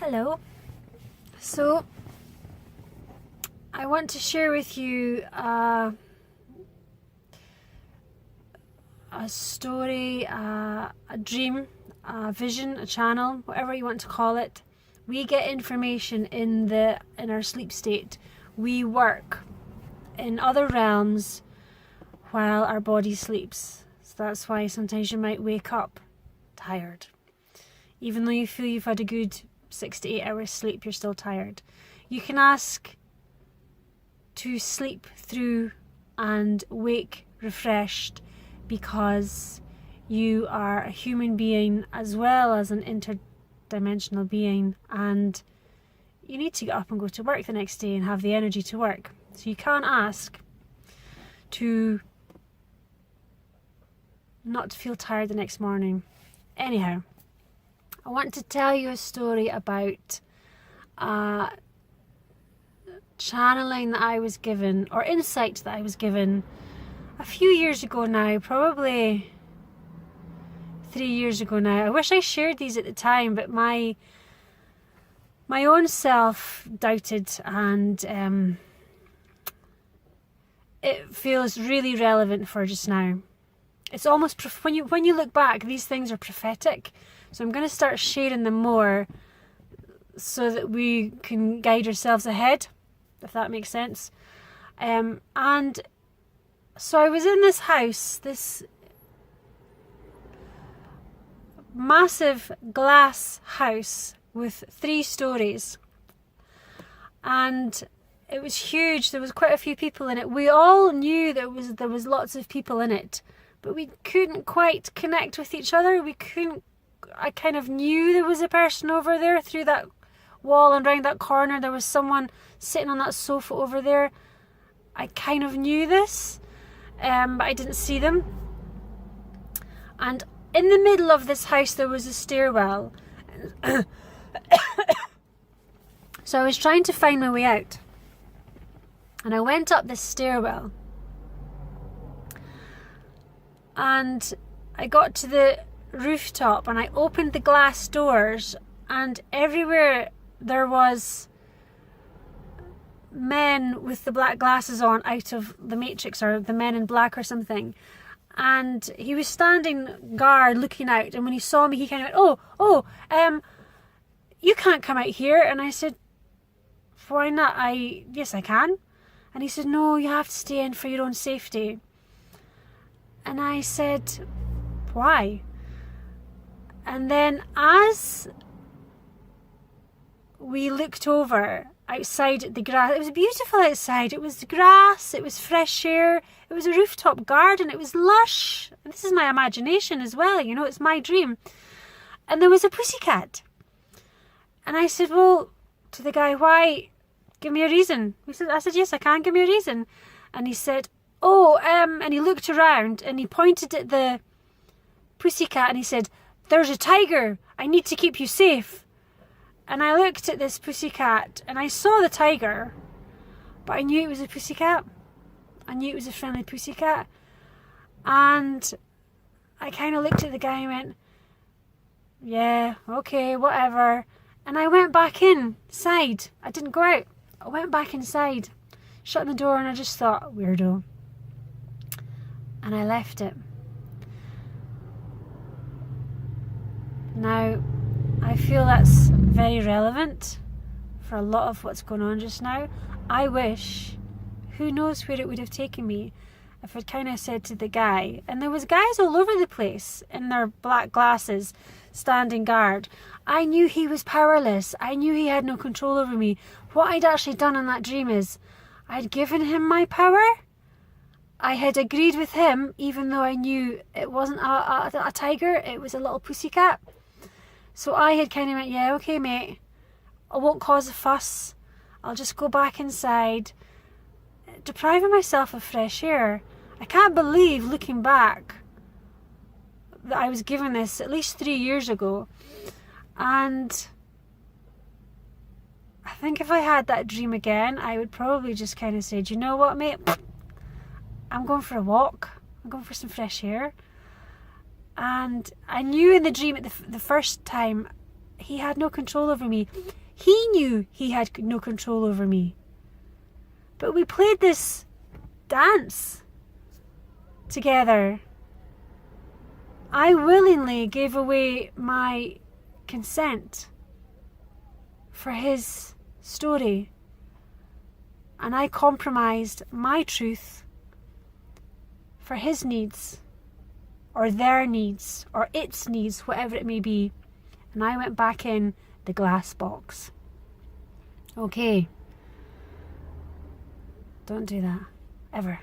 Hello. So I want to share with you a story, a dream, a vision, a channel, whatever you want to call it. We get information in our sleep state. We work in other realms while our body sleeps. So that's why sometimes you might wake up tired. Even though you feel you've had a good 6 to 8 hours sleep, you're still tired. You can ask to sleep through and wake refreshed because you are a human being as well as an interdimensional being, and you need to get up and go to work the next day and have the energy to work. So you can't ask to not feel tired the next morning. Anyhow, I want to tell you a story about channeling that I was given, or insight that I was given a few years ago now, probably 3 years ago now. I wish I shared these at the time, but my own self doubted, and it feels really relevant for just now. It's almost, when you look back, these things are prophetic. So I'm going to start sharing them more so that we can guide ourselves ahead, if that makes sense. And so I was in this house, this massive glass house with 3 stories. And it was huge. There was quite a few people in it. We all knew there was lots of people in it, but we couldn't quite connect with each other. I kind of knew there was a person over there through that wall, and round that corner there was someone sitting on that sofa over there. I kind of knew this, but I didn't see them. And in the middle of this house there was a stairwell. So I was trying to find my way out, and I went up this stairwell, and I got to the rooftop, and I opened the glass doors, and everywhere there was men with the black glasses on, out of the Matrix, or the Men in Black or something. And he was standing guard looking out, and when he saw me he kind of went, you can't come out here. And I said, why not? Yes I can. And he said, no, you have to stay in for your own safety. And I said, why? And then as we looked over outside the grass, it was beautiful outside. It was the grass, it was fresh air, it was a rooftop garden, it was lush. And this is my imagination as well, it's my dream. And there was a pussycat. And I said, well, to the guy, why? Give me a reason. I said, yes, I can, give me a reason. And he said, and he looked around and he pointed at the pussycat and he said, there's a tiger, I need to keep you safe. And I looked at this pussycat and I saw the tiger, but I knew it was a pussycat. I knew it was a friendly pussycat. And I kind of looked at the guy and went, yeah, okay, whatever. And I went back inside. I didn't go out. I went back inside, shut the door, and I just thought, weirdo. And I left it. Now, I feel that's very relevant for a lot of what's going on just now. I wish, who knows where it would have taken me if I'd kind of said to the guy, and there was guys all over the place in their black glasses standing guard. I knew he was powerless. I knew he had no control over me. What I'd actually done in that dream is I'd given him my power. I had agreed with him, even though I knew it wasn't a tiger, it was a little pussycat. So I had kind of went, yeah, okay, mate, I won't cause a fuss. I'll just go back inside, depriving myself of fresh air. I can't believe, looking back, that I was given this at least 3 years ago. And I think if I had that dream again, I would probably just kind of say, do you know what, mate? I'm going for a walk. I'm going for some fresh air. And I knew in the dream at the first time he had no control over me. He knew he had no control over me. But we played this dance together. I willingly gave away my consent for his story. And I compromised my truth for his needs, or their needs, or its needs, whatever it may be. And I went back in the glass box. Okay. Don't do that. Ever.